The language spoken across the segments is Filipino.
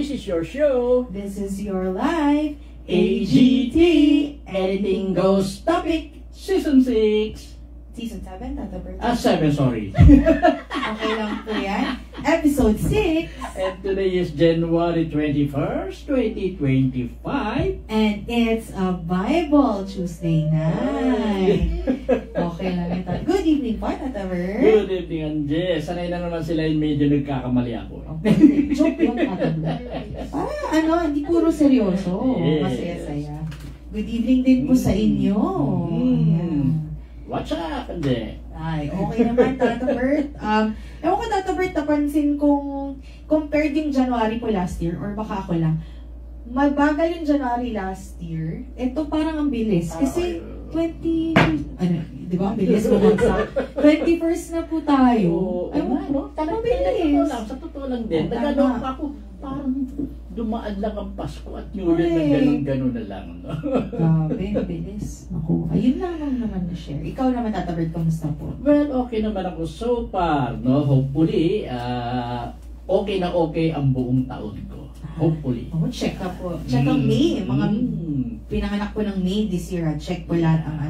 This is your show. This is your life. AGT, Anything Goes Topic, Season 6. Season 7, Tata Bert. 7, sorry. Okay lang po yan. Episode 6. And today is January 21st, 2025. And it's a Bible Tuesday night. Okay lang ito. Good evening po, Tata Bert. Good evening, Anje. Sanay na naman sila yung medyo nagkakamali ako. Okay. Joke lang, Tata Bert. Hindi puro seryoso. Yes. Masaya-saya. Good evening din po sa inyo. Ayan. What's up, Anje? Ay, okay naman, Tata Bert. Ewan ko, Tata Bert, napansin kong compared yung January po last year, or baka ako lang, mabagal yung January last year. Ito parang ang bilis. Kasi 20, di ba? Ang bilis bumagsak. 21st na po tayo. Ewan ko, talagang bilis. Sa totoo lang din. Nagano'n ako, parang dumaan lang ang Pasko at New Year ng gano'n na lang. No? Grabe, bilis. Naku, ayun lang naman na-share. Ikaw naman, Tata Bert, kamusta po? Well, okay naman ako so far. No? Hopefully, okay na okay ang buong taon ko. Hopefully. Check ka po. Check ang May. Mga pinanganak po ng May this year. Check po lahat ang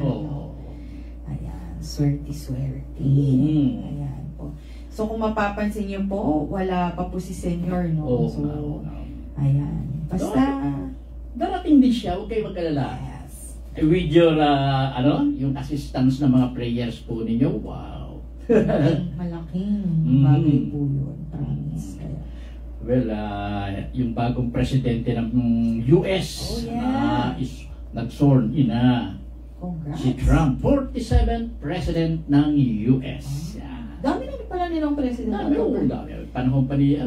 Ayan, swerte. Ayan po. So kung mapapansin niyo po, wala pa po si Senior, no? Ayan. Basta, darating din siya, huwag kayo mag-alala. yes. With your, yung assistance ng mga prayers po ninyo, wow. Malaking bagay po yun. Promise. Kaya. Well, yung bagong presidente ng US is nag-sworn in na. Congrats. Si Trump, 47th president ng US. Dami na pala nilang president. Dami. Panahon pa ni,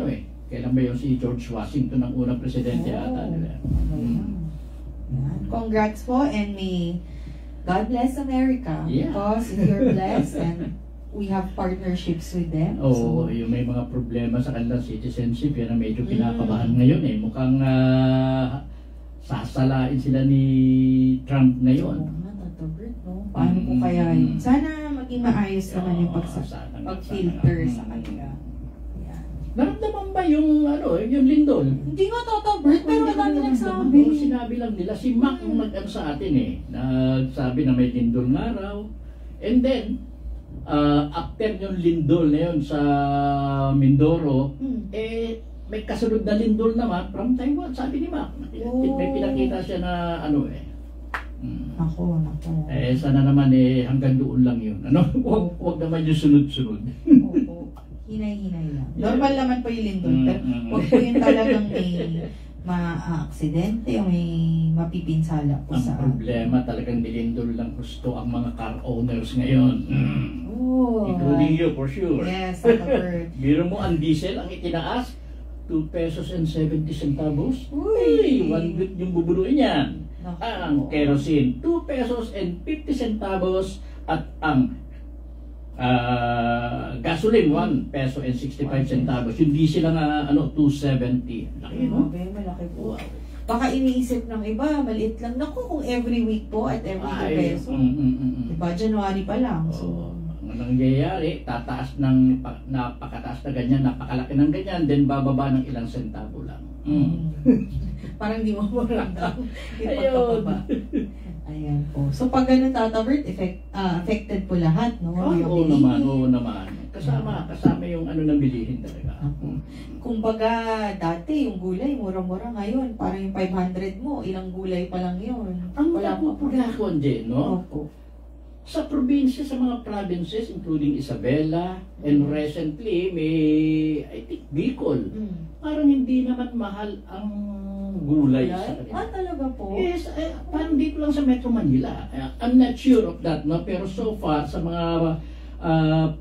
kailan ba yung si George Washington ang unang presidente ata nila? Congrats po, and may God bless America. Yeah. Because if you're blessed and we have partnerships with them. Yung may mga problema sa kanilang citizenship, yan ang medyo pinakabahan ngayon eh. Mukhang sasalain sila ni Trump ngayon. Paano po kaya yun? Sana maging maayos naman yung pag-filter sa kanila. Naramdaman ba yung lindol? Hindi nga, Tata Bert, pero madami nagsabi. Sinabi lang nila, si Mac nag-ano sa atin eh. Nagsabi na may lindol nga raw. And then, after yung lindol na yun sa Mindoro, may kasunod na lindol naman from Taiwan, sabi ni Mac. May pinakita siya na Ako. Sana naman hanggang doon lang yun. Huwag naman yung sunod-sunod. Hinay-hinay lang. Normal naman po yung lindol, pero huwag po yung talagang may ma-aksidente o may mapipinsala po sa ang problema talagang nilindol lang gusto ang mga car owners ngayon. Including you for sure. Yes, Tata. Biro mo ang diesel ang itinaas, 2 pesos and 70 centavos. Uy! 1 week yung bubunuin yan. Ang kerosene, 2 pesos and 50 centavos at ang gasoline, 1 peso and 65 centavos. Yung diesel ang 270. Laki, no? Malaki po. Baka iniisip ng iba, maliit lang. Naku, kung every week po at every 2 peso. Diba, January pa lang. So, ang nangyayari, tataas ng napakataas na ganyan, napakalaki ng ganyan, then bababa ng ilang sentavo lang. Parang di mo maramdam. Ayun. Ayan po. So pag ganun, Tata Bert, affected po lahat, no? Oo naman. Kasama yung ng bilihin talaga. Kumbaga, dati yung gulay, mura-mura ngayon. Parang yung 500 mo, ilang gulay pa lang yun. Ang napupula ko, Anje, no? Opo. Sa probinsya, sa mga provinces, including Isabela, and recently, I think, Bicol, parang hindi naman mahal ang gulay sa kanila. Talaga po? Yes, parang dito lang sa Metro Manila. I'm not sure of that, no? Pero so far, sa mga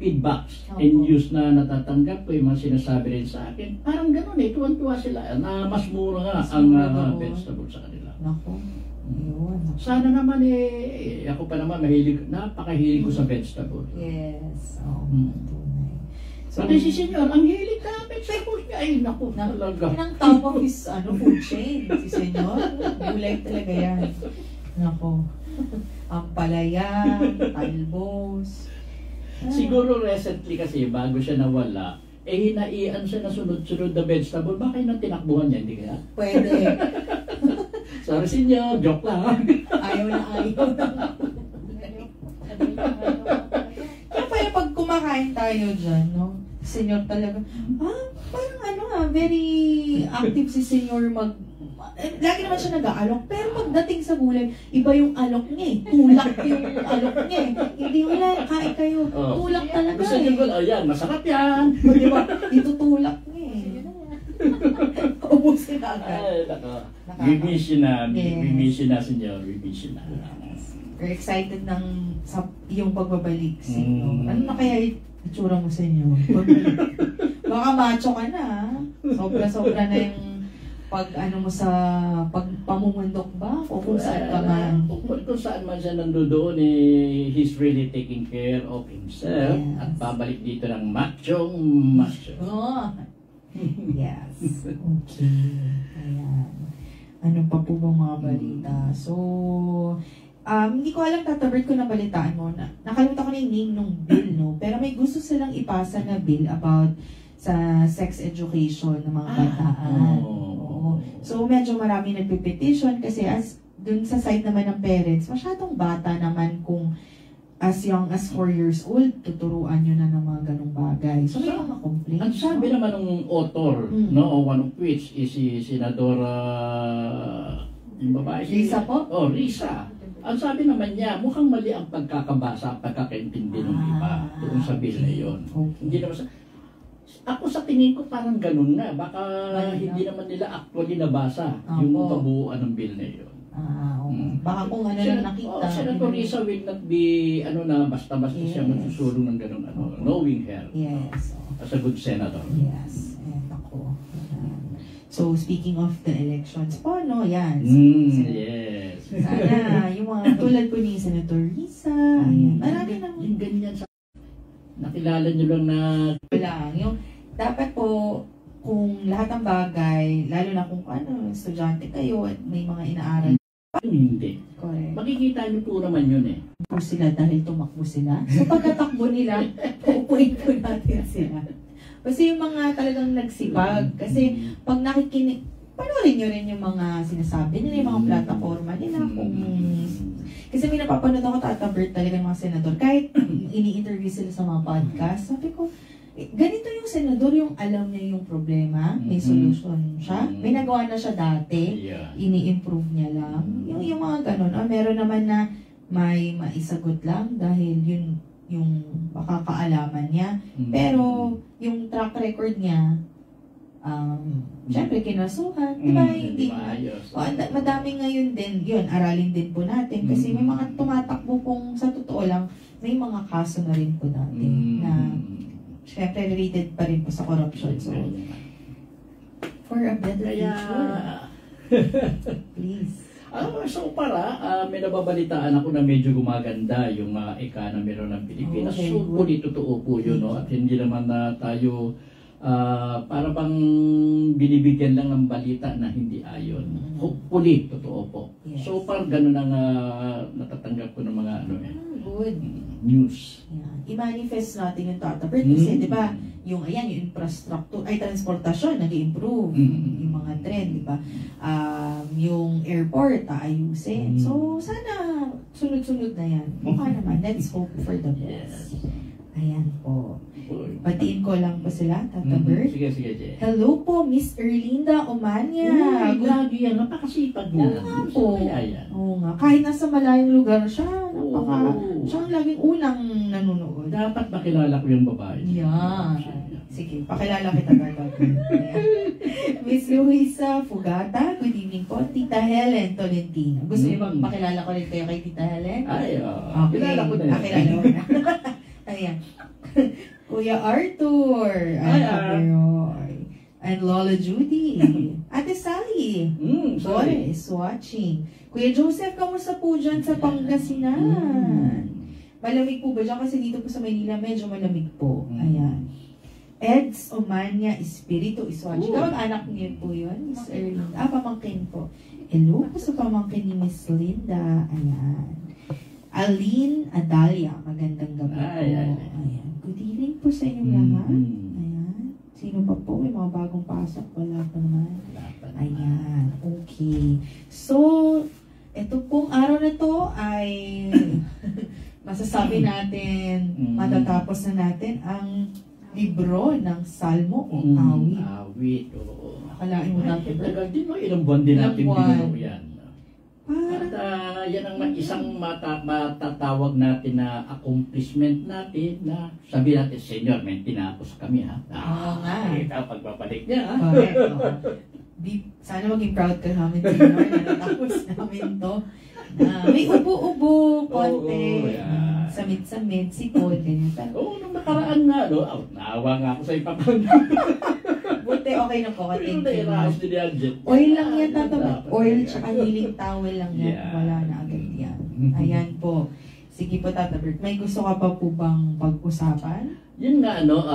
feedbacks and news na natatanggap ko, yung mga sinasabi rin sa akin, parang gano'n tuwan-tuwa sila na mas mura nga ang vegetable sa kanila. Naku. Sana naman ako pa naman napakahilig ko sa vegetable. Yes. So, pati si Senyor, ang hilig ka vegetables niya. Ay, naku, talaga. Ang top of his food chain, si Senyor. Gulay talaga yan. Naku. Ang palaya, talbos. Siguro recently kasi, bago siya nawala, hinaian siya na sunod-sunod na vegetable, baka yun ang tinakbuhan niya, hindi kaya? Pwede. Sorry senyor, joke lang. Ayaw na. Kaya pala pag kumakain tayo dyan, no? Senyor talaga, parang very active si senyor lagi naman siya nag-aalok, pero pagdating sa gulay, iba yung alok niya eh. Tulak yung alok niya eh. Hindi wala, kain kayo. Tulak talaga Gusto niyo ko, yan, masarap yan. Di ba? Itutulak niya eh. Ubusin na agad. Ay, nako. We miss you na, senyor. We miss you na. We're excited sa iyong pagbabalik. Ano na kaya itsura mo sa inyo? Baka macho ka na. Sobra-sobra na yung pagpamumundok ba? O kung saan ka man. Kung saan man siya nandoon, he's really taking care of himself. Yes. At babalik dito ng macho. Oh. Yes. Okay. Ayan. Ano pa po bang mga balita? So, hindi ko alam, tatabert ko na balitaan mo. Nakalimutan ko na yung name ng bill, no? Pero may gusto silang ipasa na bill about sa sex education ng mga bataan. So, medyo marami nagpipetition kasi dun sa side naman ng parents, masyadong bata naman kung as young as 4 years old, tuturuan nyo na ng mga ganong bagay. So, may mga complaints. Ang sabi naman ng author, no, one of which is si Senadora, yung babae. Risa po? Risa. Ang sabi naman niya, mukhang mali ang pagkakabasa, pagkakaintindi ng iba doon sa bill na yun. Okay. Hindi naman ako sa tingin ko parang ganun na. Baka hindi naman nila actually nabasa yung kabuuan ng bill na yun. Baka kung ano lang nakita. Senator Risa will not be, basta-basta siya magsusulong ng ganun, knowing her. Yes. As a good senator. Yes. Ako. So, speaking of the elections po, no? Yan. Yes. Sana, yung mga tulad po ni Senator Risa, marami nang yung ganyan sa nakilala nyo lang na yung dapat po kung lahat ng bagay, lalo na kung estudyante kayo at may mga inaaral. Hindi. Correct. Makikita nyo po naman yun eh. Po sila dahil tumakbo sila. So pagkatakbo nila, pupuin po natin sila. Kasi yung mga talagang nagsipag. Kasi pag nakikinig, panoorin nyo rin yung mga sinasabi nila, yung mga plataforma nila. Kasi may napapanood ako, tatabert talaga ng mga senador. Kahit ini-interview sila sa mga podcast, sabi ko, ganito yung senador, yung alam niya yung problema, may solution siya. May nagawa na siya dati, ini-improve niya lang. Yung mga ganun. Meron naman na may maisagot lang dahil yun yung makakaalaman niya. Pero yung track record niya, syempre kinasuhan, di ba? Hindi madami ngayon din, yun, aralin din po natin kasi may mga tumatakbo pong sa totoo lang, may mga kaso na rin po natin na syempre related pa rin po sa corruption. So, for a better future, please. So may nababalitaan ako na medyo gumaganda yung economy ng Pilipinas. So, totoo po yun, no? At hindi naman na tayo para bang binibigyan lang ng balita na hindi ayon. Hopefully, totoo po. Yes. So, parang ganun ang natatanggap ko ng mga good news. I-manifest natin yung tatabert kasi, di ba, yung infrastructure, transportasyon, nag-improve. Yung mga trend, di ba? Yung airport, ayusin. So, sana sunod-sunod na yan. Mukha naman. Let's hope for the best. Ayan po. Batiin ko lang po sila, Tata Bert. Sige, Hello po, Miss Erlinda Omania. Grabe yan, napakasipag niya. Oo nga po. Oo nga. Kahit nasa malayong lugar siya, siya ang laging unang nanonood. Dapat makilala ko yung babae. Yan. Sige, pakilala kita gagawin. Miss Luisa Fugata, good evening po. Tita Helen Tolentino. Gusto niyo bang pakilala ko rin kayo kay Tita Helen? Ay, okay. Kilala ko na yan. Kilala ko na. Ayan. Kuya Arthur. And Lola Judy. Ate Sally. Boy is watching. Kuya Joseph, kamusta po dyan sa Pangasinan? Malamig po ba dyan? Kasi dito po sa Manila, medyo malamig po. Ayan. Eds Omania Espiritu is watching. Anak niyo po yun, Miss Erlinda. Pamangkin po. Hello po sa pamangkin ni Miss Linda. Ayan. Aline Adalia, magandang gabi po. Ayan. Good evening po sa inyong lahat. Ayan. Sino pa po? May mga bagong pasok. Wala pa naman. Wala pa naman. Ayan. Okay. So, ito pong araw na to ay masasabi natin, matatapos na natin ang libro ng Salmo o Awit. Awit, oo. Akalain mo natin. Tagal din, ilang buwan din natin Ilang buwan. binuno yan. At yan ang isang matatawag natin na accomplishment natin na sabi natin, Senyor, may tinapos kami ha. Oo nga. Ito, pagbabalik niya ha. Correct. Sana maging proud ka namin, Senyor, na natapos namin to. May ubo-ubo, konti, yan. samit-samit, sipon, ganyan. Oo, nung nakaraan nga, no? Naawa nga ako sa ipapang. Buti okay na po, thank you. Oil Oil lang yan, tatapat. Oil tsaka healing towel lang yan. Yeah. Wala na agad yan. Ayan po. Sige po, Tata Bert. May gusto ka pa po bang pag-usapan? Yun nga, no?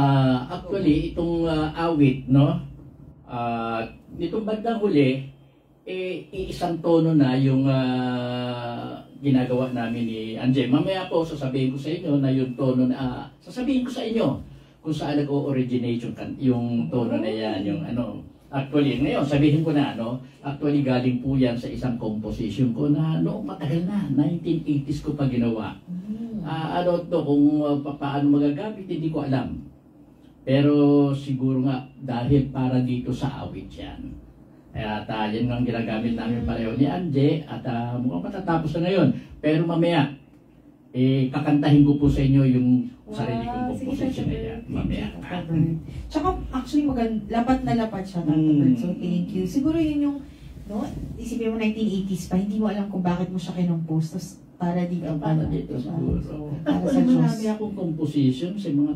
Actually, itong awit, no? Nitong bandang huli, iisang tono na yung ginagawa namin ni Anje. Mamaya po, sasabihin ko sa inyo na yung tono na, sasabihin ko sa inyo kung saan nag-o-originate yung tono na yan, yung ano. Actually, ngayon, sabihin ko na, no, actually galing po yan sa isang composition ko na noong matagal na, 1980s ko pa ginawa. Ano to, kung paano magagamit, hindi ko alam. Pero siguro nga, dahil para dito sa awit yan. At yan ang ginagamit namin pareho ni Anje, at mukhang matatapos na ngayon. Pero mamaya, kakantahin ko po sa inyo yung sarili kong composition na yan. Mamaya. Tsaka actually lapat na lapat siya, Tata Bert. So thank you. Siguro yun yung, no, isipin mo 1980s pa, hindi mo alam kung bakit mo siya kinompose. Tapos para dito. Para dito siguro. So, para sa Actually, Diyos. marami akong composition sa mga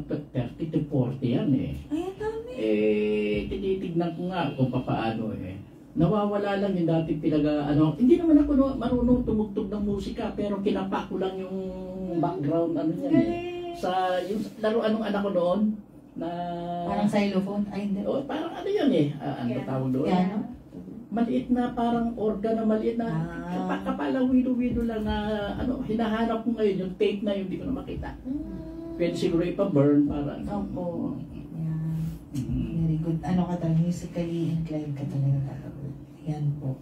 30 to 40 yan eh. Ay, ang dami. Tinitignan ko nga kung paano eh. Nawawala lang yung dati hindi naman ako marunong tumugtog ng musika, pero kinapa ko lang yung background, ano yan eh. Sa yung laruan ng anak ko noon, na... Parang xylophone? Ay, hindi. Oh, parang ano yun eh, ano tawag doon? Piano? Maliit na parang organ na maliit na, kapalang wido-wido lang na, hinahanap ko ngayon, yung tape na yun, hindi ko na makita. Pwede siguro ipa-burn para... Opo. Yeah. Very good. Ano ka talaga, musically inclined ka talaga, Tata Bert. Yan po.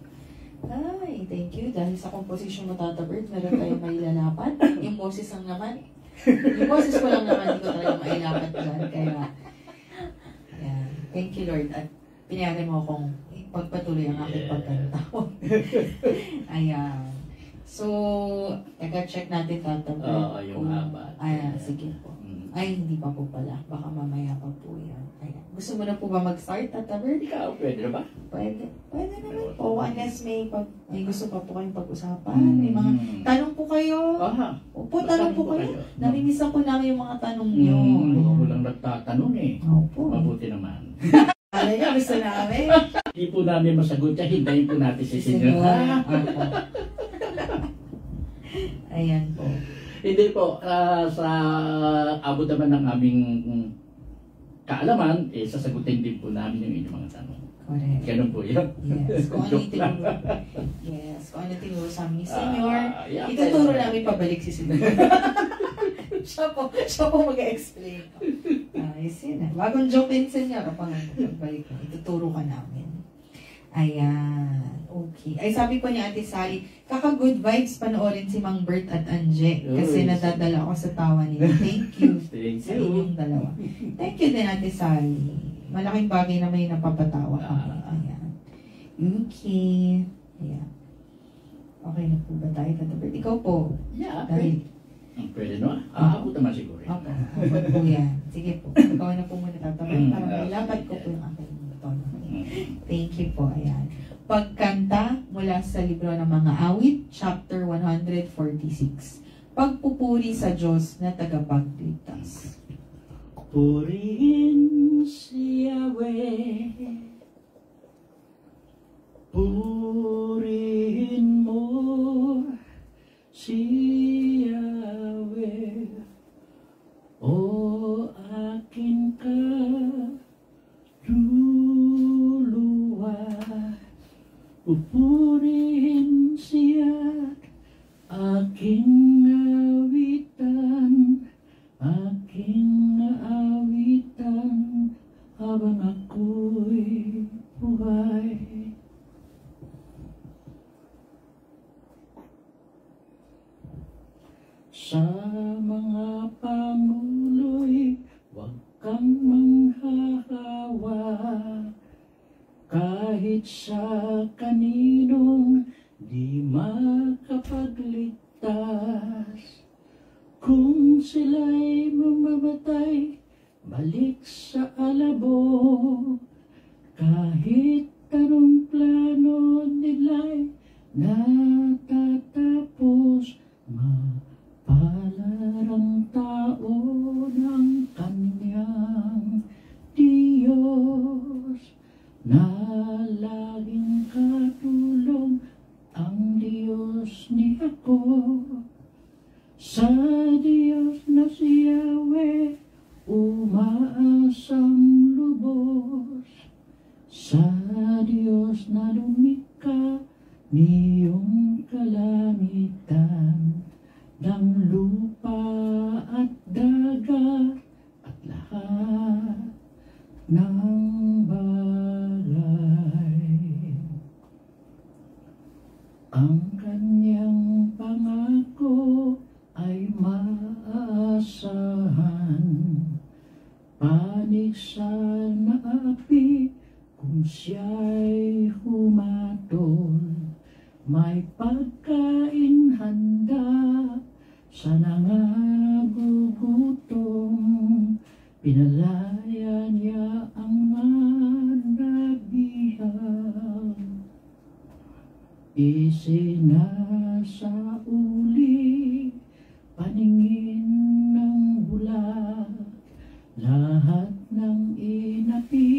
Ay, thank you. Dahil sa composition mo, Tata Bert, meron tayong mailalapat. Yung boses lang naman. Yung boses ko lang naman, hindi ko talaga mailapat dyan. Kaya, yan. Thank you, Lord. At pinayagan mo akong pagpatuloy ang aking pagkanta. Ayan. So, check natin, Tata Bert. Oo, yung haba. Ayan, sige po. Ay, hindi pa po pala. Baka mamaya pa po yan. Ayan. Gusto mo na po ba mag-start, Tata Bert? Ikaw, pwede na ba? Pwede. Pwede naman po. Unless may gusto pa po kayong pag-usapan. May mga tanong po kayo. Aha. Opo, tanong po kayo. Namimiss ako namin yung mga tanong nyo. Ako lang nagtatanong eh. Opo. Mabuti naman. Alam niyo, gusto namin. Hindi po namin masagot yan. Hintayin po natin si Senyor. Opo. Ayan po. Hindi po. Sa abot naman ng aming kaalaman, sasagutin din po namin yung inyong mga tanong. Correct. Ganun po yun. Yes. Kung ano yung tinuro. Yes. Kung ano yung tinuro sa amin ni Senyor, ituturo namin pabalik si Senyor. siya po mag-explain. Ayos yun. Bagong joke din, Senyor. Kapag pagbalik mo, ituturo ka namin. Ayan. Okay. Ay, sabi po ni Ate Sally, kaka-good vibes panoorin si Mang Bert at Anje kasi nadadala ako sa tawa nila. Thank you. Thank Sa you. inyong dalawa. Thank you din, Ate Sally. Malaking bagay na may napapatawa kami. Ayan. Okay. Ayan. Okay na po ba tayo, Tata Bert? Ikaw po. Yeah. Dahil, Pwede no? Ako naman siguro. okay. Ako po yan. Sige po. Ikaw na po muna, Tata Bert. Para mailapat ko po yung aking tono. Thank you po. Ayan. Pagkanta mula sa libro ng mga awit, chapter 146. Pagpupuri sa Diyos na tagapagligtas. Purihin si Yahweh, purihin mo si Yahweh, o aking kaluluwa. Pupurihin siya, aking awitan, aking awitan, habang Sa mga pangulo'y huwag kang manghahawa, kahit sa kaninong di makapagligtas. Kung sila'y mamamatay, balik sa alabo, kahit anong plano nila'y natatapos. Mapalad ang tao ng kanyang Diyos, na laging katulong ang Diyos ni Jacob. Sa Diyos na si Yahweh umaasang lubos, sa Diyos na lumikha niyong kalamitan ng lupa at dagat at lahat ng bagay. Ang kanyang pangako ay maaasahan, panig sa naapi kung siya'y humatol. May pagkain handa sa nangagugutom, pinalaya niya ang nabihag. Isinasauli paningin ng bulag, lahat ng inapi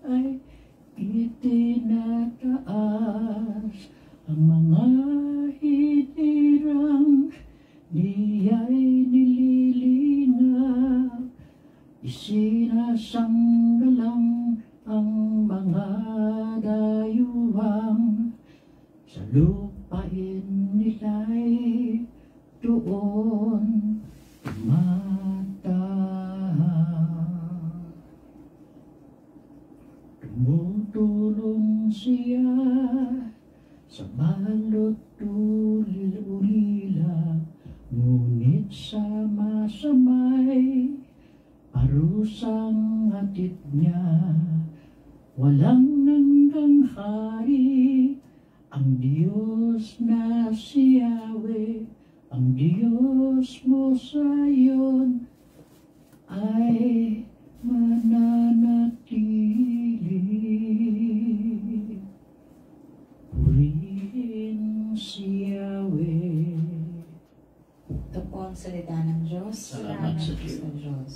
ay itinataas. Ang mga hinirang niya'y nililinaw, isinasanggalang ang mga dayuhang sa lupain nila'y doon tumatahak. Tumutulong siya sa balot ulila, ngunit sa masamay parusang hatid niya. Walang hanggang hari ang Diyos na si Yahweh, ang Diyos mo sa iyon ay mananatili. Purihin si Yahweh. Ito po ang salita ng Diyos. Salamat sa Diyos.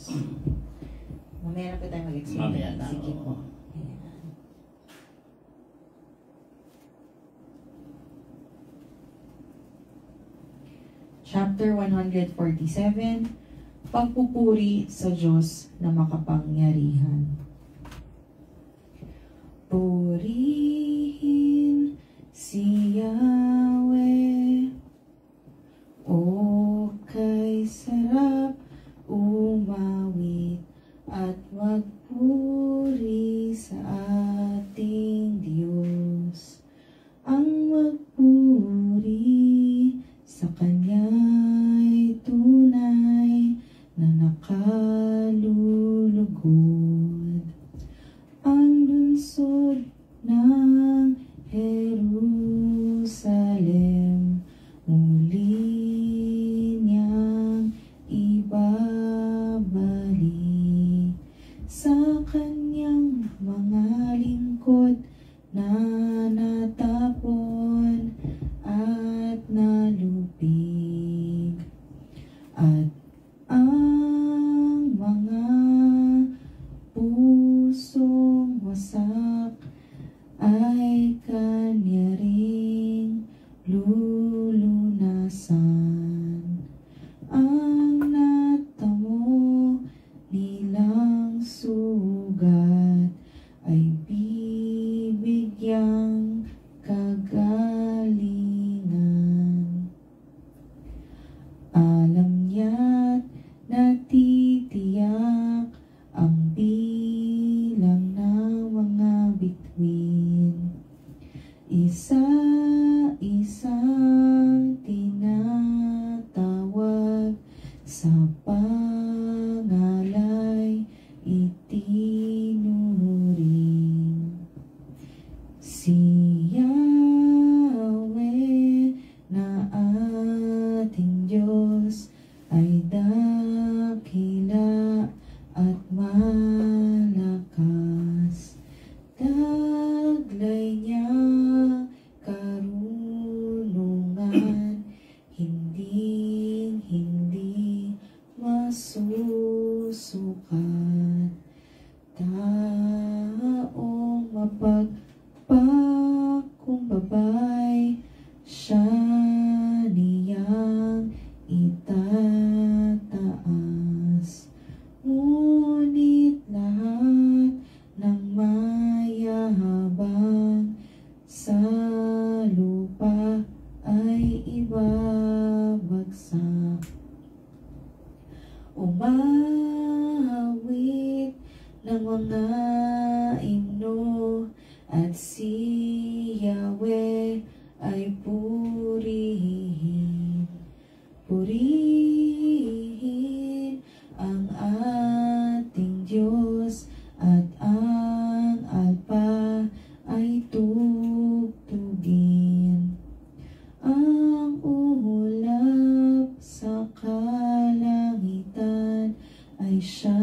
Mamaya na po tayo mag-explain. Mamaya na. Sige po. Chapter 147, Pagpupuri sa Diyos na makapangyarihan. Purihin si Yahweh, o kay sarap umawit at magpuri sa ating Diyos. Ang magpuri sa Kanya'y tunay na nakalulugod. Ang lungsod ng Jerusalem muli niyang ibabalik sa Kanyang mga lingkod na natapon at nalupig, at ang mga pusong wasak ay Kanya ring lulunasan. Ang natamo nilang sugat ay bibigyang kagalingan. Alam niya't natitiyak ang bilang ng mga bituin. Isa-isang tinatawag sa pangalay itinuring. Si Yahweh na ating Diyos ay dakila at malakas. Taglay niya karunungan, hindi masusukat. Taong mapagpakumbabay, siya niyang itataas. Ngunit lahat ng mayabang sa lupa ay ibabagsak. Umawit ng mga imno at si Yahweh ay purihin. Purihin ang ating Diyos at ang alpa ay tugtugin. Ang ulap sa kalangitan ay siya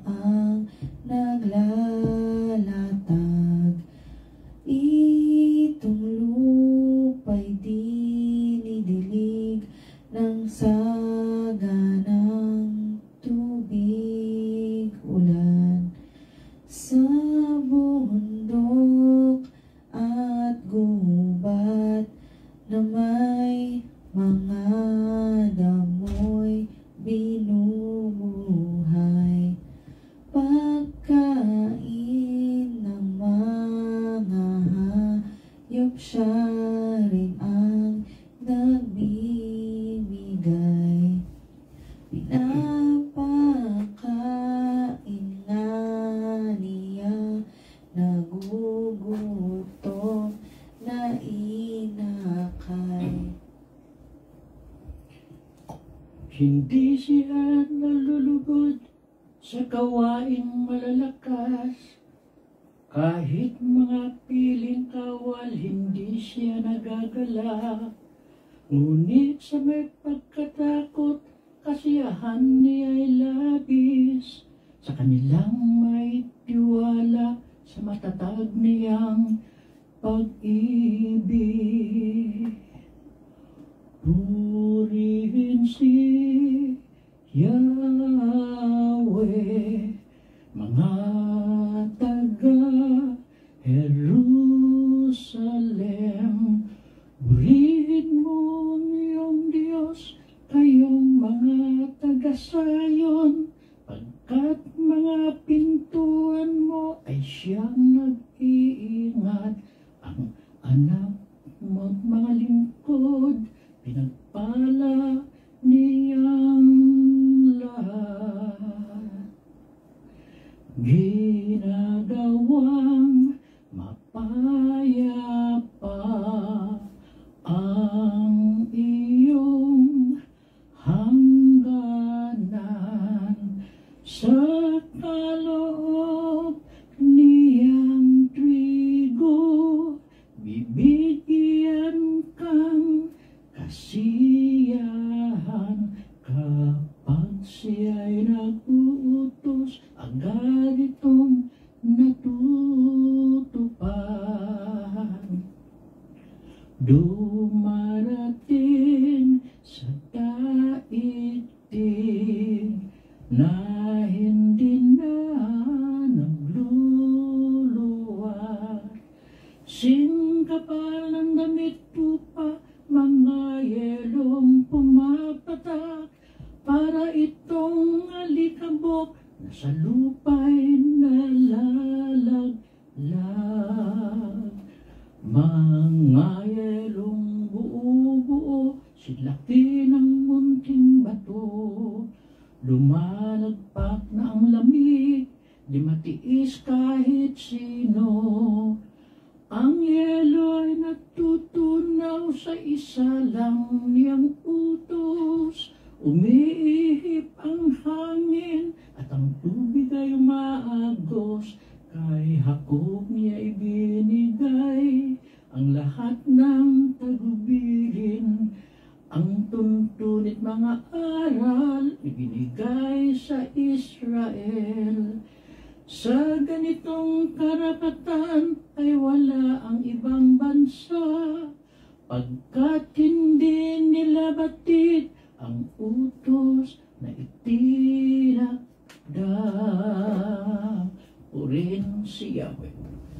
ang naglalatag. Itong lupa'y dinidilig ng saganang tubig ulan. Sa bundok at gubat na may mga damoy binumuhay. Pagkain ng mga hayop, siya rin ang nagbibigay. Pinapakain nga niya nagugutom na inakay. Hindi siya nalulugod sa gawaing malalakas. Kahit mga piling kawal, hindi siya nagagala. Ngunit sa may pagkatakot, kasiyahan niya ay labis. Sa kanilang may tiwala, sa matatag niyang pag-ibig. Purihin si Yahweh, mga taga-Jerusalem. Purihin mo ang iyong Diyos, kayong mga taga-Sayon, pagkat mga pintuan mo ay siyang nag-iingat. Ang anak mo't mga lingkod, pinagpala niyang lahat. Ginagawang mapayapa ang iyong hangganan. Sa kaloob niyang trigo, bibigyan kang kasiyahan. Kapag siya'y nag-uutos, agad itong natutupad. Dumarating sa daigdig na hindi na nagluluwat. Singkapal ng damit pupa, mga yelong pumapatak, para itong alikabok na sa lupa'y nalalaglag. Mga yelong buo-buo, silaki ng munting bato, lumalagpak na ang lamig, di matiis kahit sino. Ang yelo ay natutunaw sa isa lang niyang utos, ang lahat ng tagubilin, ang tuntunit mga aral ibinigay sa Israel. Sa ganitong karapatan ay wala ang ibang bansa, pagkat hindi nila batid ang utos na itinakda. Purihin si Yahweh.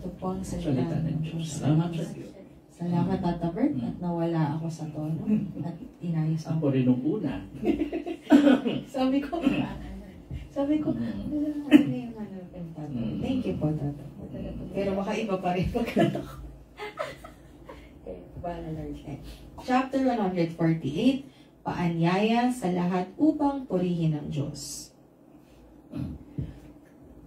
Ito po ang Salita ng Diyos. Salamat sa Diyos. Salamat, Tata Bert, at nawala ako sa tono at inayos ako. Ako rin nung una. Sabi ko, wala, ano yung ano, Tata. Thank you po, Tata. Pero baka iba pa rin pagkata ko. Chapter 148, Paanyaya sa lahat upang purihin ang Diyos.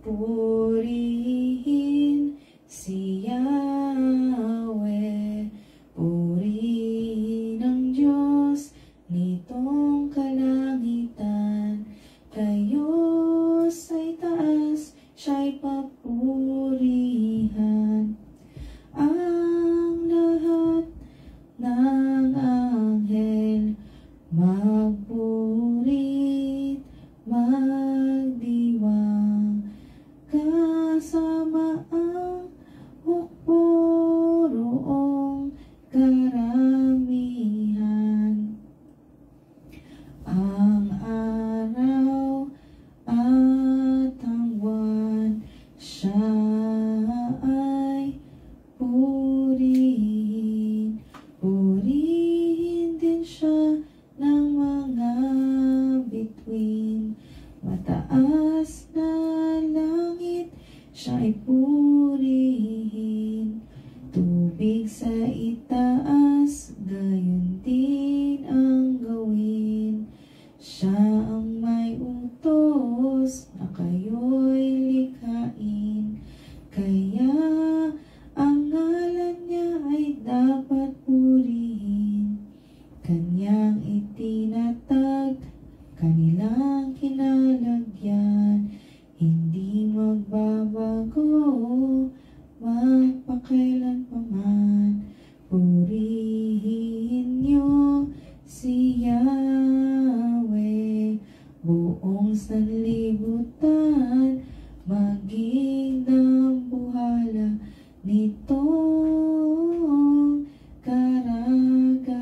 Purihin si Yahweh, purihin ang Diyos nitong kalangitan. Diyos ay taas, siya'y papurihan. Ang lahat ng anghel magpurit, magdiwang, kasama ang hukboroong karamihan. Ang araw at ang buwan, siya ay purihin. Purihin din siya ng mga bituin. Mataas na langit, siya ay purihin. Tubig sa itaas, gayon din ang gawin. Siya ang may utos na kayo'y likhain. Kaya ang ngalan niya ay dapat purihin. Kanyang itinatag, kanilang kinalagyan. Hindi magbabago, magpakailanpaman. Purihin niyo si Yahweh, buong sanlibutan, maging dambuhala nitong karagatan.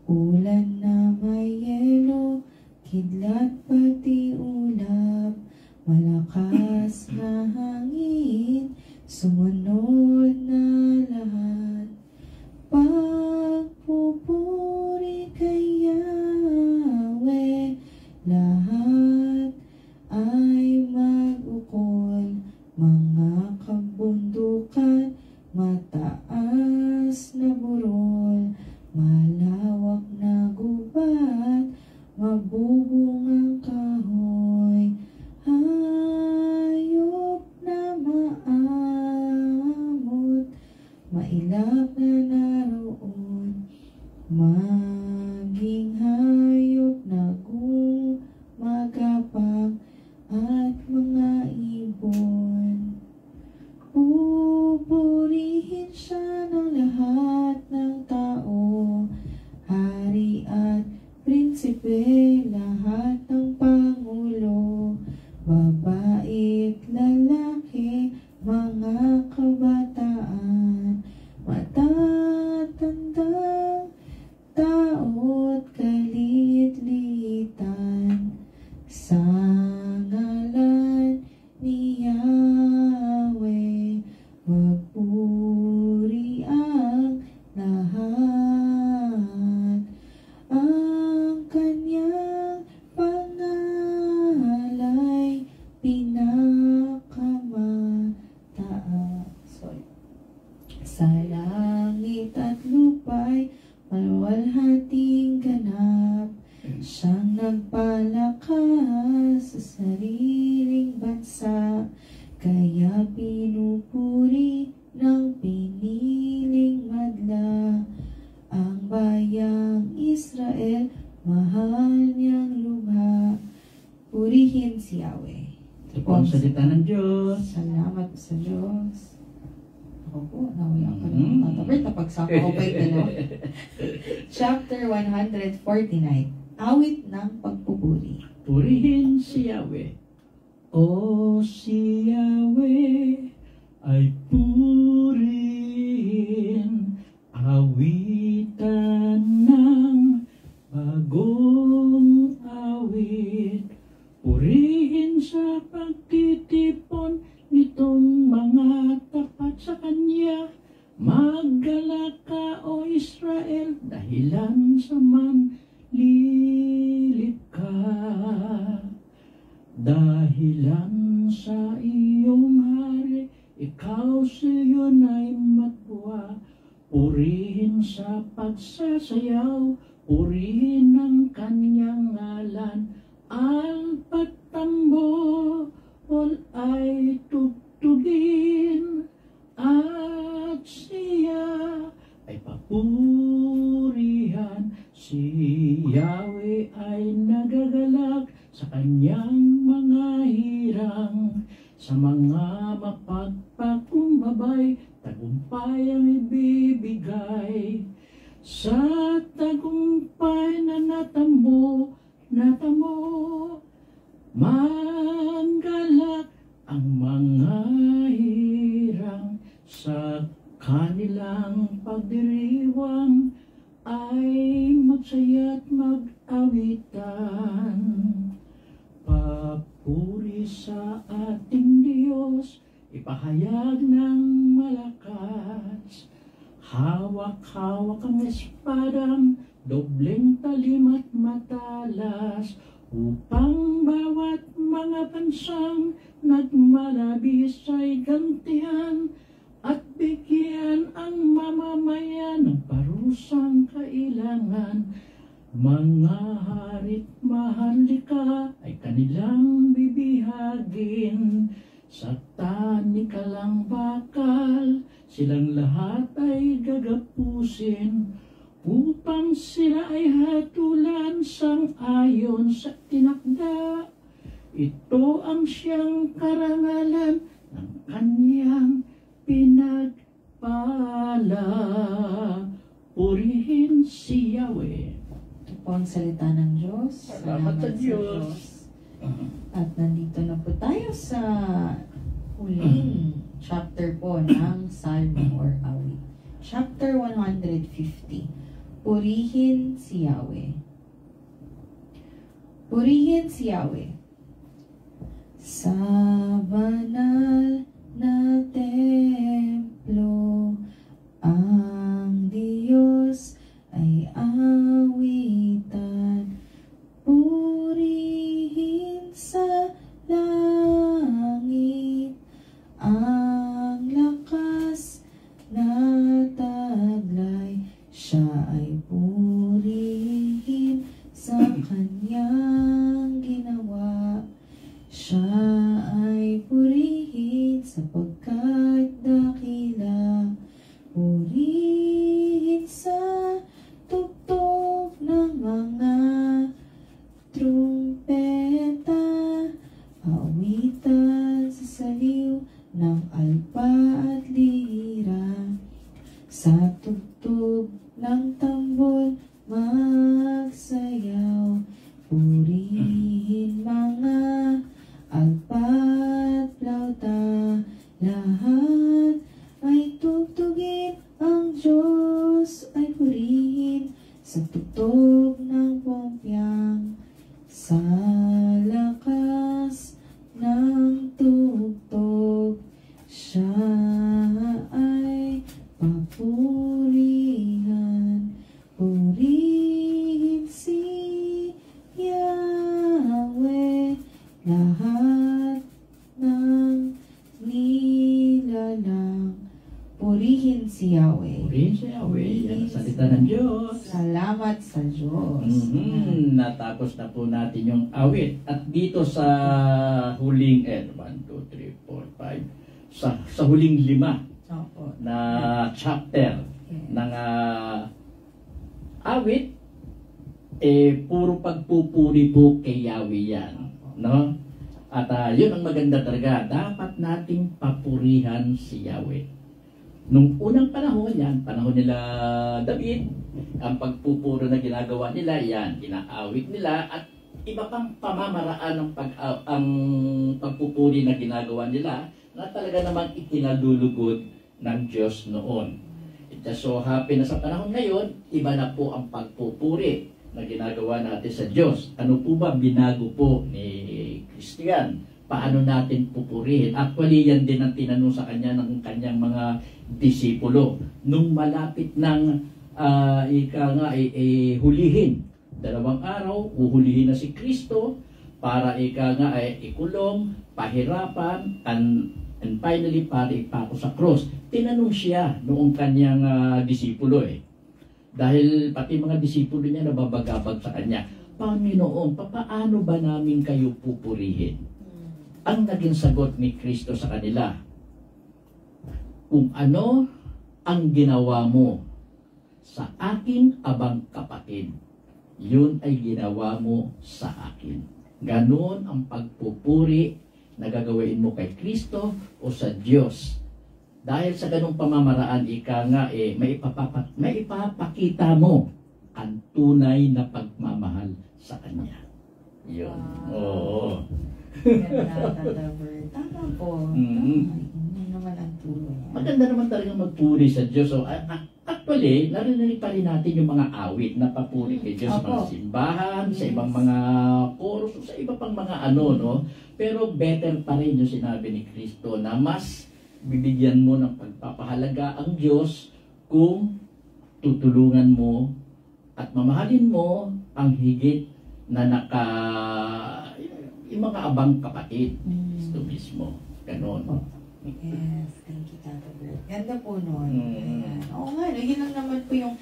Ulan na may yelo, kidlat pati ulap, malakas na hangin, sumunod na lahat. Pagpupuri kay Yahweh, lahat ay mag-ukol. Mga kabundukan, mataas na burol, malawak na gubat, mabubungang kahoy. Hayop na maamot, mailap na naroon, maging hayop na gumagapang at mga ibon. Pupurihin siya ng lahat ng tao, hari at prinsipe, lahat ng pangulo, babae at lalaki, mga kabataan, matatandang tao at kalit-litan. Sa ngalan ni Yahweh, magpuri ang lahat. Ang kanyang pangalay pinakamataas. Sa langit at lupa'y maluwalhating ganap. Siyang nagpalakas sa sariling bansa, kaya pinupuri ng piniling madla. Ang bayang Israel, mahal niyang lubha. Purihin si Yahweh. Ito po ang salita ng Diyos. Salamat sa Diyos. Ako po, naway Tata Bert, napagsama ko pa yung dalawa. Chapter 149, Awit ng Pagpupuri. Purihin si Yahweh. O si Yahweh ay purihin, awitan ng bagong awit. Purihin sa pagtitipon nitong mga tapat sa Kanya. Maggalak ka, O Israel, dahilan sa manlilip ka. Dahilan sa iyong hari, ikaw sa iyon ay matwa. Purihin sa pagsasayaw, purihin ang kanyang ngalan. Alpat tambol ay tugtugin, at siya ay papurihan. Si Yahweh ay nagagalak sa kanyang mga hirang. Sa mga mapagpakumbabay, tagumpay ang ibibigay. Sa tagumpay na natamo, manggalak ang mga hirang. Sa kanilang pagdiriwang ay magsaya't mag-awitan. Papuri sa ating Diyos, ipahayag ng malakas. Hawak-hawak ang espadang dobleng talim at matalas, upang bawat mga bansang nagmalabis ay gantihan, at bigyan ang mamamayan ng parusang kailangan. Mga harit mahalika ay kanilang bibihagin. Sa tanikalang bakal, silang lahat ay gagapusin, upang sila ay hatulan sang-ayon sa tinakda. Ito ang siyang karangalan ng kanyang pinagpala. Purihin si Yahweh. Ito po ang salita ng Diyos. Salamat sa Diyos. At nandito na po tayo sa huling chapter po ng Salmo or Awit. Chapter 150. Purihin si Yahweh. Purihin si Yahweh. Sa banal na templo, ang Diyos ay awitan. Purihin sa langit ang lakas na taglay. Siya ay purihin sa kanyang ginawa. Siya ay purihin sapagkat dakila. Purihin sa tugtog ng mga trumpeta. Awitan sa saliw ng alpa at lira. Sa tugtog ng tambol magsayaw. Purihin mga alpa at flauta. Lahat ay tugtugin, ang Diyos ay purihin. Sa tugtog ng pompyang, sa lakas ng tugtog, siya ay papurihan. Purihin si Yahweh, lahat ng nilalang. Purihin si Yahweh. Purihin si Yahweh. Yan ang salita ng Diyos. Salamat sa Diyos. Natapos na po natin yung awit. At dito sa huling 1, 2, 3, 4, 5 sa huling 5 Opo. na chapter ng awit, puro pagpupuri po kay Yahweh yan, no? At yun ang maganda talaga, dapat nating papurihan si Yahweh. Nung unang panahon yan, panahon nila David, ang pagpupuro na ginagawa nila, yan, inaawit nila at iba pang pamamaraan ng ang pagpupuri na ginagawa nila na talaga namang itinalulugod ng Diyos noon. It just so happen na sa panahon ngayon, iba na po ang pagpupuri na ginagawa natin sa Diyos. Ano po ba binago po ni Christian? Paano natin pupurihin? Actually, yan din ang tinanong sa kanya ng kanyang mga disipulo. Nung malapit ng hulihin, 2 araw, uhulihin na si Kristo para ikulong, pahirapan, and finally para ipako sa cross. Tinanong siya noong kanyang disipulo Dahil pati mga disipulo niya nababagabag sa kanya, Panginoon, paano ba namin kayo pupurihin? Ang naging sagot ni Kristo sa kanila, kung ano ang ginawa mo sa aking abang kapatid, yun ay ginawa mo sa akin. Ganon ang pagpupuri na gagawin mo kay Kristo o sa Diyos. Dahil sa ganong pamamaraan, maipapakita mo ang tunay na pagmamahal sa Kanya. Yun. Oo. Ganda, Tata Bert. Tama po. Hindi naman ang tuloy. Maganda naman talaga magpuri sa Diyos. So, actually, narinig pa rin natin yung mga awit na papuri kay Diyos sa mga simbahan, sa ibang mga chorus, sa iba pang mga no? Pero better pa rin yung sinabi ni Kristo na mas bibigyan mo ng pagpapahalaga ang Diyos kung tutulungan mo at mamahalin mo ang higit na yung mga abang kapatid. Ito mismo. Ganon. Yes, thank you, Tata Bert. Ganda po nun. Oo nga, yun lang naman po yung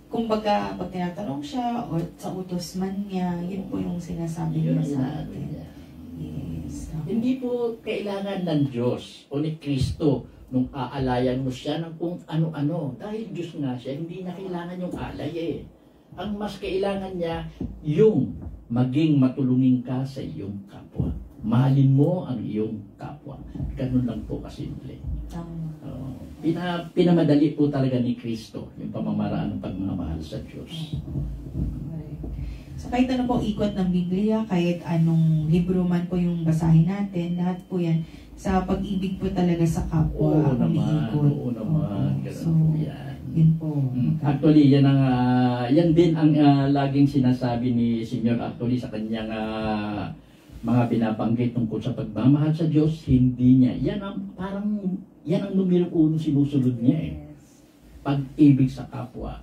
kumbaga, pag tinatanong siya o sa utos man niya, yun po yung sinasabi niya sa atin. Yes. Hindi po kailangan ng Diyos o ni Kristo nung aalayan mo siya ng kung ano-ano. Dahil Diyos nga siya, hindi na kailangan yung alay Ang mas kailangan niya, yung maging matulungin ka sa iyong kapwa. Mahalin mo ang iyong kapwa. Ganun lang po kasimple. Pinamadali po talaga ni Kristo yung pamamaraan ng pagmamahal sa Diyos. So kahit ano po ikot ng Biblia, kahit anong libro man po yung basahin natin, lahat po yan sa pag-ibig po talaga sa kapwa. Oo naman. So, po yan. Yun po. Actually, yan din ang laging sinasabi ni Senyor actually sa kanyang mga binabanggit tungkol sa pagmamahal sa Diyos. Hindi niya. Yan ang numero 1 sinusunod niya Pag-ibig sa kapwa.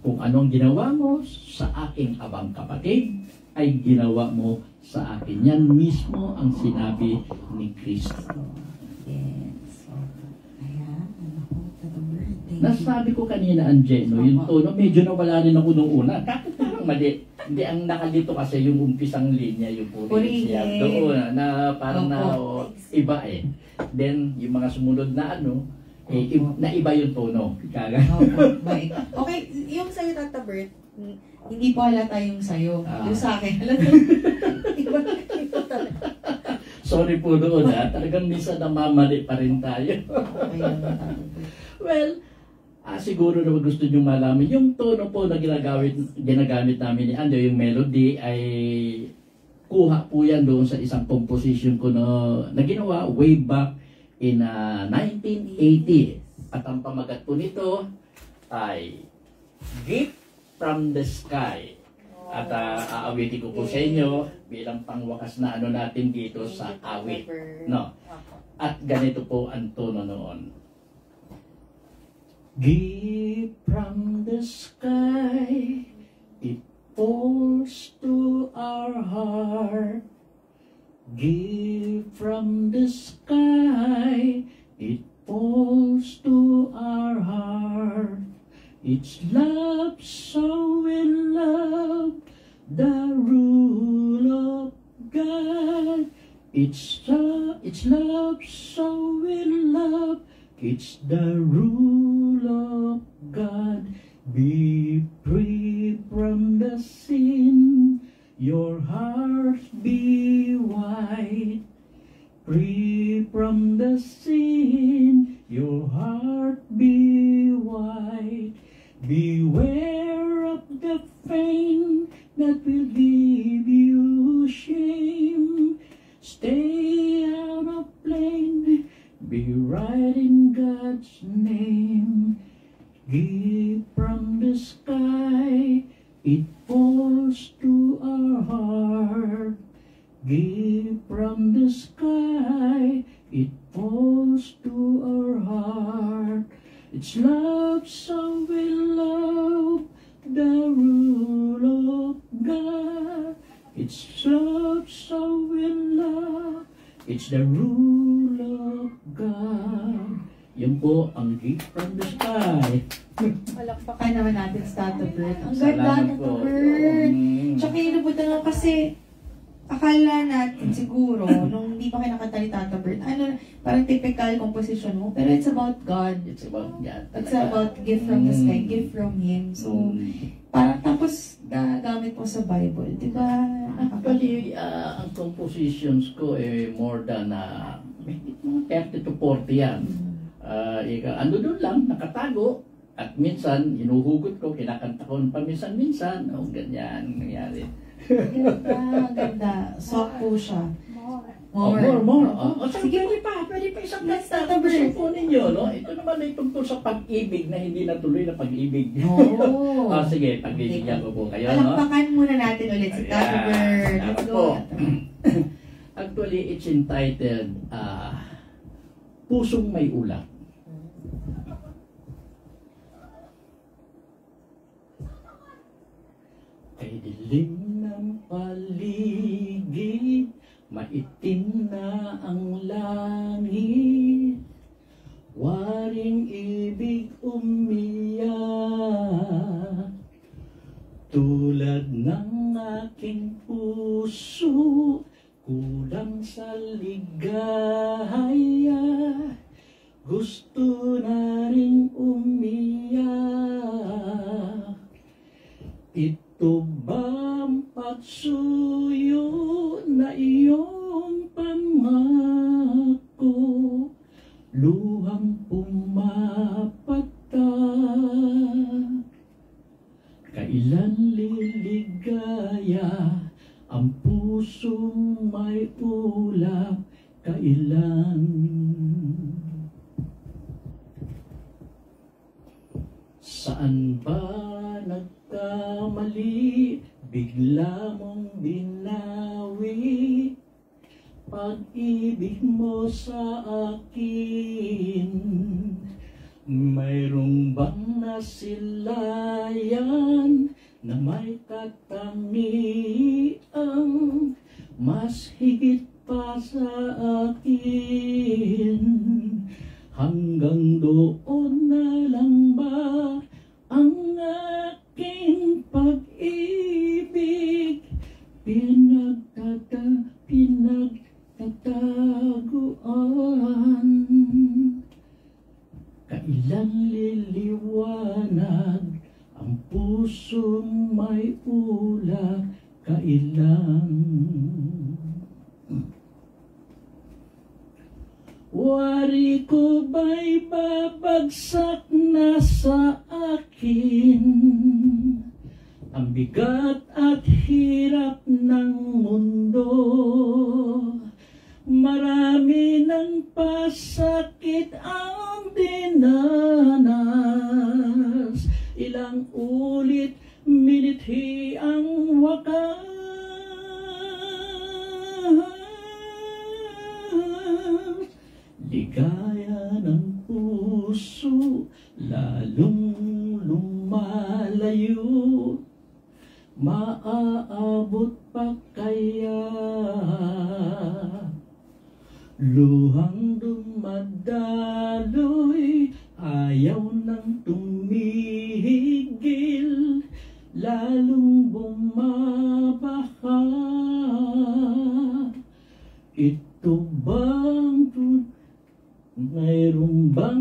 Kung anong ginawa mo sa aking abang kapatid, ay ginawa mo sa akin. Yan mismo ang sinabi ni Kristo. Yes. Ayan. Nasabi ko kanina, Angelo, yung tono, medyo nawala rin ako nung una. Bakit parang mali? Hindi, ang nakalito kasi yung umpisang linya, yung puri siya doon, na parang iba Then, yung mga sumunod na na iba yung tono. Okay, yung sa'yo, Tata Bert, hindi po halata yung sa'yo. Yung sa akin, halata. Iba talaga. Sorry po doon talagang minsan namamali pa rin tayo. Well, siguro na gusto nyo malaman, yung tono po na ginagamit namin ni Ando, yung melody ay kuha po yan doon sa isang composition ko na ginawa way back in 1980. At ang pamagat po nito ay Gift from the Sky. At aawitin ko po sa inyo bilang pangwakas na natin dito sa awit. No? At ganito po ang tono noon. Gift from the sky, it falls to our heart. Gift from the sky, it falls to our heart. It's love so in love, the rule of God. It's love so in love, it's the rule of God. Be free from the sin, your heart be white. Free from the sin, your heart Beware of the fame that will give you shame. Stay out of plane, be right in God's name. Give from the sky, it falls to our heart. Give from the sky, it falls to our heart. It's love, so we love the rule of God. It's love, so we love. It's the rule of God. Yan po ang gift from the sky. Palakpakan naman natin sa Tato Bert. Ang ganda, Salamat Tato po. Bert. Tsaka inabutan lang kasi akala natin siguro, nung hindi pa kayo nakanta ni Tato Bert, parang typical composition mo. Pero it's about God. It's about God. It's about gift from the sky, gift from Him. So, parang tapos nagamit mo sa Bible. Di ba? Actually, ang compositions ko more than 30 to 40 yan. Ando doon lang, nakatago. At minsan, hinuhugot ko, kinakanta ko paminsan-minsan. O, ganyan, nangyari. Ganda. Soft po siya. More. Sige, pwede pa isang Let's kanta. start the verse. Gusto po ninyo, no? Ito naman ay tungkol sa pag-ibig na hindi natuloy na pag-ibig. Oh. Sige, pagbibigyan ko po kayo, no? Palakpakan muna natin ulit si Tato Bert. Let's go. Actually, it's entitled Pusong May Ulap. Kay dilim ng paligid, maitim na ang langit, waring ibig umiyak, tulad ng aking puso, kulang sa ligaya, gusto na rin umiyak. Ito bang pagsuyo na iyong pangako, luhang pumapatak? Kailan liligaya ang pusong may ulap? Kailan? Saan ba nagkamali? Bigla mong binawi pag-ibig mo sa akin. Mayroong bang nasilayan na may katangiang mas higit pa sa akin? Hanggang doon na lang ba ang aking pag-ibig? Pinagtataguan. Kailan liliwanag ang pusong may ulap? Kailan? Wari ko ba'y babagsak na sa akin? Ang bigat at hirap ng mundo, marami ng pasakit ang dinanas, ilang ulit minithi ang wakas. Ligaya ng puso, lalong lumalayo, maaabot pa kaya? Luhang dumadaloy, ayaw nang tumigil, lalong bumabaha. Ito bang mayroong bang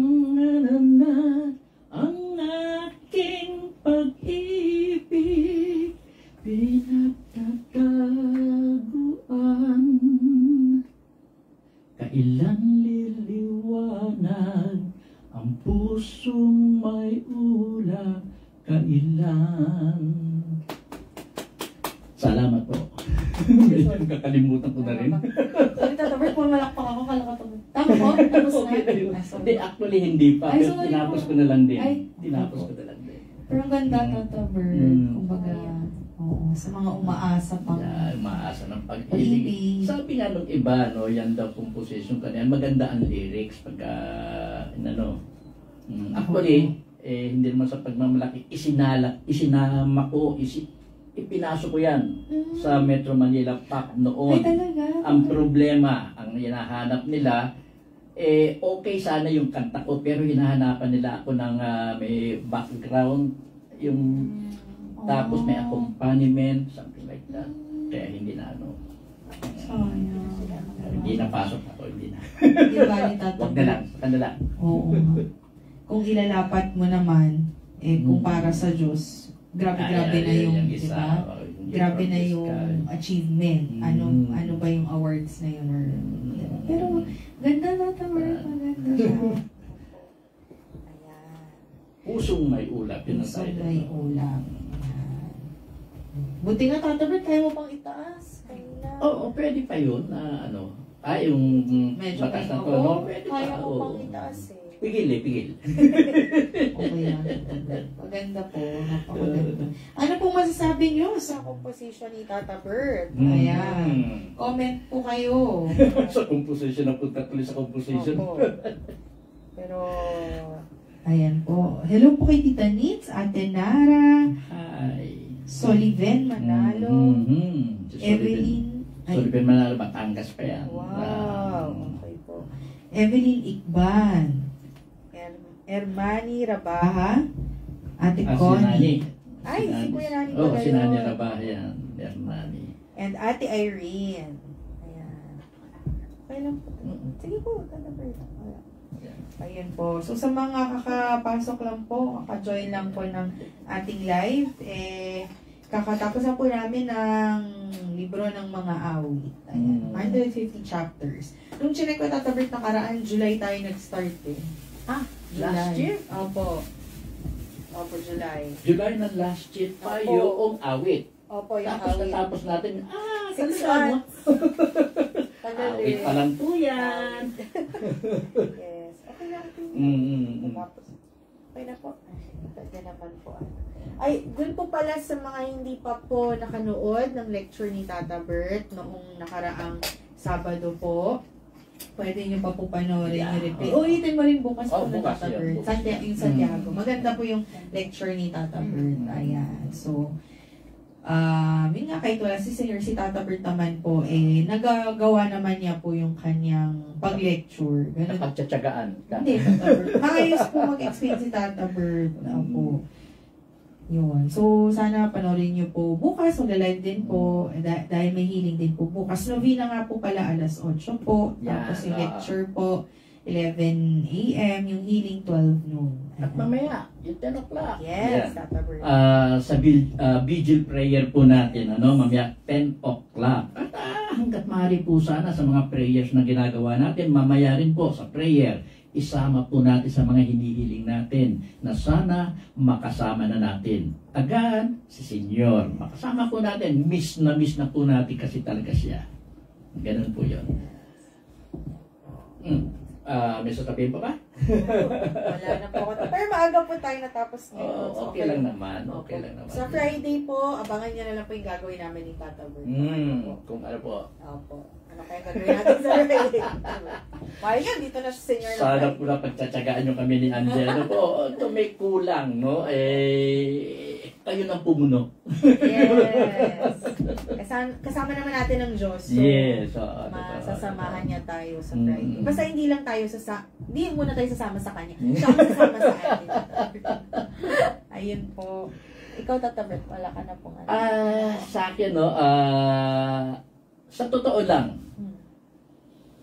ang aking pag-ibig pinagtataguan? Kailan liliwanag ang pusong may ulap? kailan. Salamat po. Medyo kakalimutan ko na rin. Sorry, Tata Bert, kung malakpak ako, kalakatabi. Tama po? Tapos na? Okay na yun. Ah, sorry. Hindi, actually hindi pa. Ay, Pero sorry tinapos po. ko na lang din. Ay. Tinapos ko na lang din. Pero ang ganda, Tata Bert. Mm. Kumbaga, oo, sa mga umaasa pang Yeah, maasa ng pag-ibig. pag-ibig. Sabi nga nung iba, no, yan daw composition kanyan, maganda ang lyrics pagka, actually, hindi naman sa pagmamalaki, isinama ko, ipinasok ko yan sa Metro Manila PAC noon. Ay, talaga? Ang problema, ang hinahanap nila, okay sana yung kanta ko, pero hinahanapan nila ako ng may background, yung tapos may accompaniment, something like that. Kaya hindi na Sayang. hindi napasok ako, hindi na. Di ba ni Tata Huwag na Bert? lang, saka na lang. Oo nga. Kung ilalapat mo naman, kung para sa Diyos, grabe-grabe na yung, di ba? Grabe na yung achievement. Ano ba yung awards na yun? Pero, ganda na Bert. Maganda siya. Ayan. Pusong may ulap, yun ang So, title. may ulam. Ayan. Buti nga, Tata Bert, kaya mo pang itaas. Oo, pwede pa yun na yung Medyo batas na kayo. to, no? Pwede pa. Kaya ko oo. pang itaas eh. Pigil. Okay lang. Maganda po. Napakaganda. Ano pong masasabi nyo Sa sa composition ni Tata Bert. Ayan. Comment po kayo. Sa composition, napunta tuloy sa composition. Opo. Pero, Ayan po. Hello po kay Tita Nitz, Ate Nara, Hi. Soliven Manalo, Evelyn, Soliven Manalo, Batangas pa yan. wow. Okay po. Evelyn Ikban, Ermani Rabaha. Baha, Ate Si Nani. Connie, Ay, si Kuya Nani Oh, pala si Nani yun. Rabaha yan. Yan, Nani. And Ate Irene. Ayan. Okay lang po. Sige po, Tata Bert. Wala. Ayun po. So sa mga kakapasok lang po, kaka-join lang po ng ating live, kakatapos na po namin ng libro ng mga awit. Ayan. 150 chapters. Nung chinek ko Tata Bert nakaraan, July tayo nag-start eh. Last year? Opo. Opo, July. July na last year pa Opo. yung awit. Opo, yung Tapos awit. natapos natin, 6 talaga, no? months. Tagal Awit eh. pa lang po yan. Yes. Okay na. Tapos, okay na po. Ay, naman po. Ay, dun po pala sa mga hindi pa po nakanood ng lecture ni Tata Bert noong nakaraang Sabado po. Pwede nyo pa po panoorin yung replay. Ulitin mo rin bukas po ng bukas Tata yun, Bert. bukas. Yung Santiago. Maganda po yung lecture ni Tata Bert. Ayan. So, Yun nga, kahit wala si Senior, si Tata Bert naman po, nagagawa naman niya po yung kanyang pag-lecture. Ganun. Napagtsatsagaan ka. Hindi, Tata Bert. Maayos po mag-explain si Tata Bert. Po. Yun. So, sana panoorin niyo po bukas. Magla-live din po. Dahil may healing din po bukas. Novena nga po pala alas 8 po. Yeah, Tapos yung lecture po, 11 a.m. Yung healing, 12 noon. At mamaya, yung 10 o'clock. yes, Yeah. Tata Bert. Sa vigil prayer po natin, mamaya 10 o'clock. At hanggat maaari po sana sa mga prayers na ginagawa natin, mamaya rin po sa prayer, isama po natin sa mga hinihiling natin na sana makasama na natin. Agad, si Senyor. Makasama po natin. Miss na po natin kasi talaga siya. Ganun po yun. May sasabihin pa ba? Wala na po ako. Pero maaga po tayo natapos ngayon. So, Okay lang naman. Okay lang naman. Sa Friday po, abangan nyo na lang po yung gagawin namin ni Tata Bert. Kung ano po. Opo. Ano kaya gagawin natin sa Friday? Mahal nga, dito na si Senior na Sana Friday. po na pagtsatsagaan nyo kami ni Angelo po. Ito may kulang, no? Kayo nang pumuno. Yes. Kasama naman natin ng Diyos. So, Yes. masasamahan niya tayo sa Mm. Friday. Basta hindi lang tayo hindi muna tayo sasama sa kanya. Siya ang sasama sa atin. Ayun po. Ikaw, Tata Bert, wala ka na pong ano. Sa akin, no? Sa totoo lang,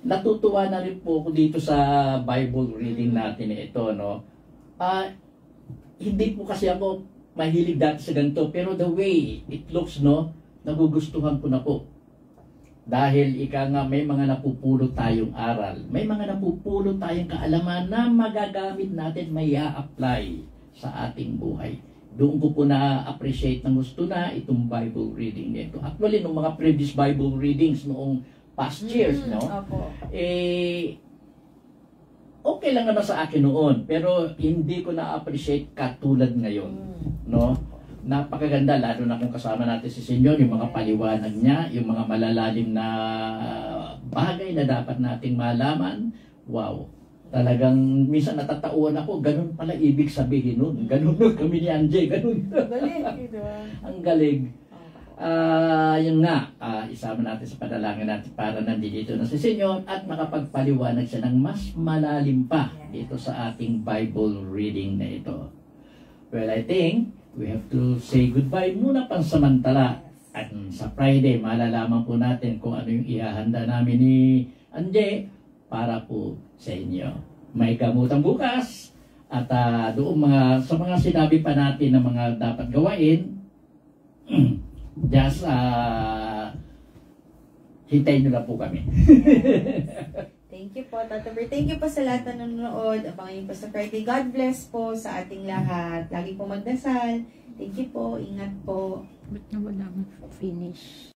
natutuwa na rin po ako dito sa Bible reading natin ito, no? Hindi po kasi ako mahilig dati sa ganito, pero the way it looks, no, nagugustuhan ko na po. Dahil ika nga may mga napupulot tayong aral, may mga napupulot tayong kaalaman na magagamit natin, may a-apply sa ating buhay. doon ko po na-appreciate ng gusto na itong Bible reading nito. Actually, nung mga previous Bible readings noong past years, no? Opo. Okay lang naman sa akin noon, pero hindi ko na-appreciate katulad ngayon, no? Napakaganda, lalo na kung kasama natin si Senyor, yung mga paliwanag niya, yung mga malalalim na bagay na dapat nating malaman. Wow! Talagang minsan natatauan ako, ganun pala ibig sabihin nun. Ganun kami ni Anjay, ganun. Galing, diba? Ang galing. Yun nga, isama natin sa panalangin natin para nandito na si Senyor at makapagpaliwanag siya ng mas malalim pa dito sa ating Bible reading na ito. Well, I think we have to say goodbye muna pansamantala. At sa Friday, malalaman po natin kung ano yung ihahanda namin ni Anjay para po sa inyo. May gamutan bukas at doon sa mga sinabi pa natin na mga dapat gawain, just hintayin nyo lang po kami. Thank you po, Tata Bert. Thank you po sa lahat na nanonood. Abangan niyo po sa Friday. God bless po sa ating lahat. Lagi po magdasal. Thank you po. Ingat po. Ba't na wala finish?